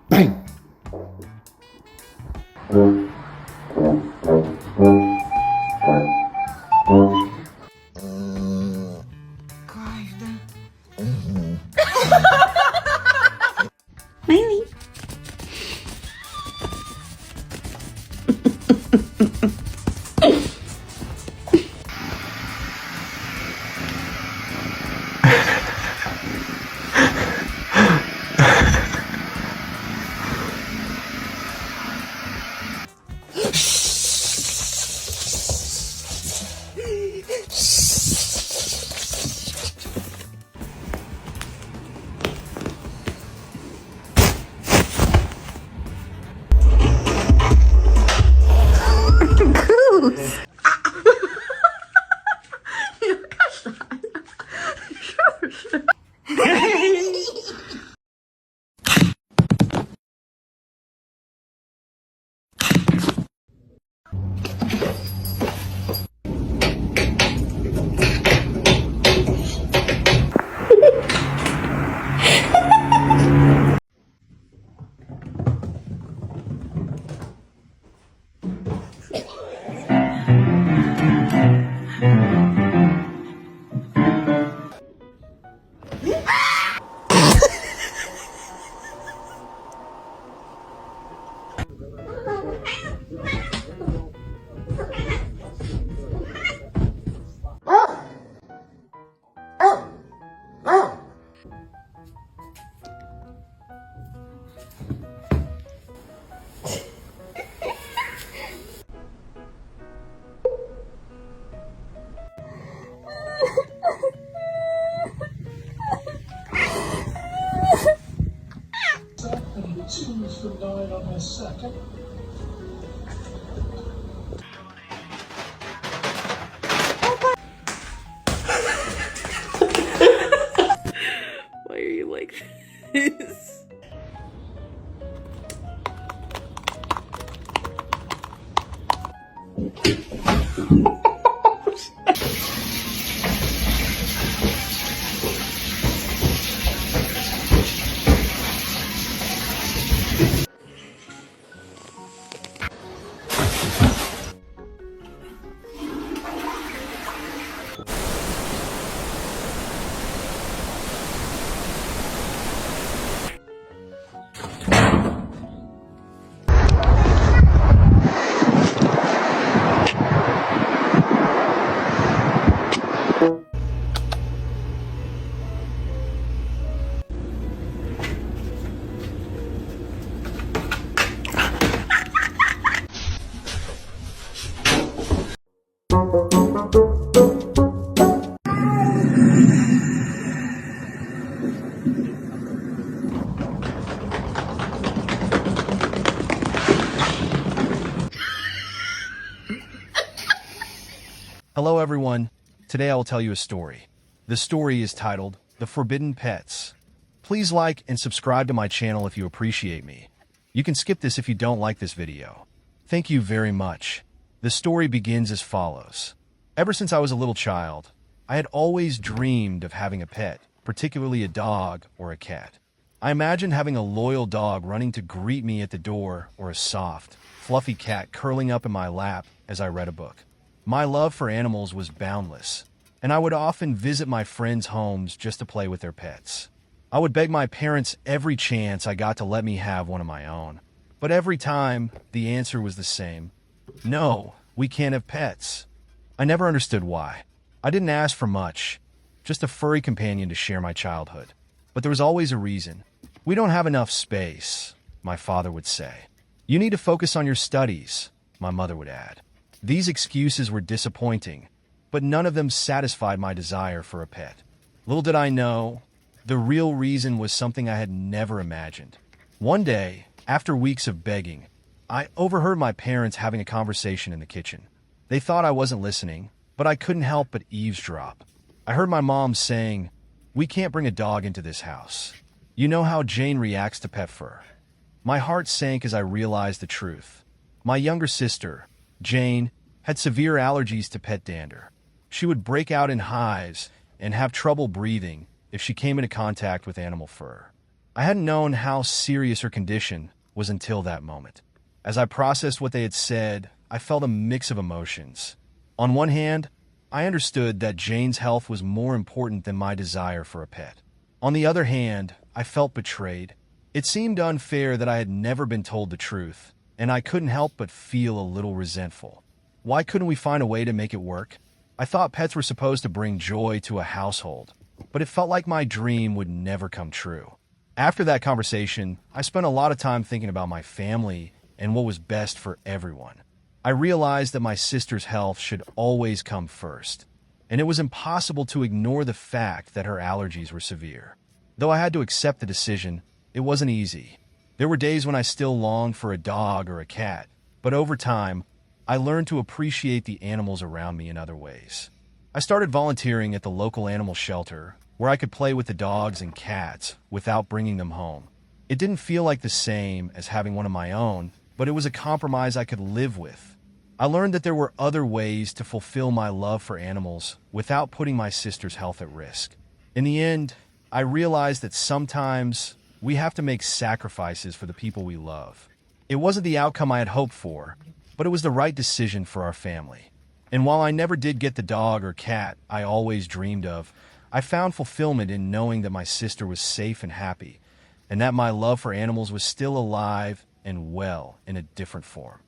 Bang! Miley. Goose. From 9 on her second. Why are you like this? Hello everyone, today I will tell you a story. The story is titled, The Forbidden Pets. Please like and subscribe to my channel if you appreciate me. You can skip this if you don't like this video. Thank you very much. The story begins as follows. Ever since I was a little child, I had always dreamed of having a pet, particularly a dog or a cat. I imagined having a loyal dog running to greet me at the door, or a soft, fluffy cat curling up in my lap as I read a book. My love for animals was boundless, and I would often visit my friends' homes just to play with their pets. I would beg my parents every chance I got to let me have one of my own. But every time, the answer was the same. No, we can't have pets. I never understood why. I didn't ask for much, just a furry companion to share my childhood. But there was always a reason. We don't have enough space, my father would say. You need to focus on your studies, my mother would add. These excuses were disappointing, but none of them satisfied my desire for a pet. Little did I know, the real reason was something I had never imagined. One day, after weeks of begging, I overheard my parents having a conversation in the kitchen. They thought I wasn't listening, but I couldn't help but eavesdrop. I heard my mom saying, "We can't bring a dog into this house. You know how Jane reacts to pet fur." My heart sank as I realized the truth. My younger sister, Jane, had severe allergies to pet dander. She would break out in hives and have trouble breathing if she came into contact with animal fur. I hadn't known how serious her condition was until that moment. As I processed what they had said, I felt a mix of emotions. On one hand, I understood that Jane's health was more important than my desire for a pet. On the other hand, I felt betrayed. It seemed unfair that I had never been told the truth, and I couldn't help but feel a little resentful. Why couldn't we find a way to make it work? I thought pets were supposed to bring joy to a household, but it felt like my dream would never come true. After that conversation, I spent a lot of time thinking about my family and what was best for everyone. I realized that my sister's health should always come first, and it was impossible to ignore the fact that her allergies were severe. Though I had to accept the decision, it wasn't easy. There were days when I still longed for a dog or a cat, but over time, I learned to appreciate the animals around me in other ways. I started volunteering at the local animal shelter, where I could play with the dogs and cats without bringing them home. It didn't feel like the same as having one of my own, but it was a compromise I could live with. I learned that there were other ways to fulfill my love for animals without putting my sister's health at risk. In the end, I realized that sometimes we have to make sacrifices for the people we love. It wasn't the outcome I had hoped for, but it was the right decision for our family. And while I never did get the dog or cat I always dreamed of, I found fulfillment in knowing that my sister was safe and happy, and that my love for animals was still alive and well in a different form.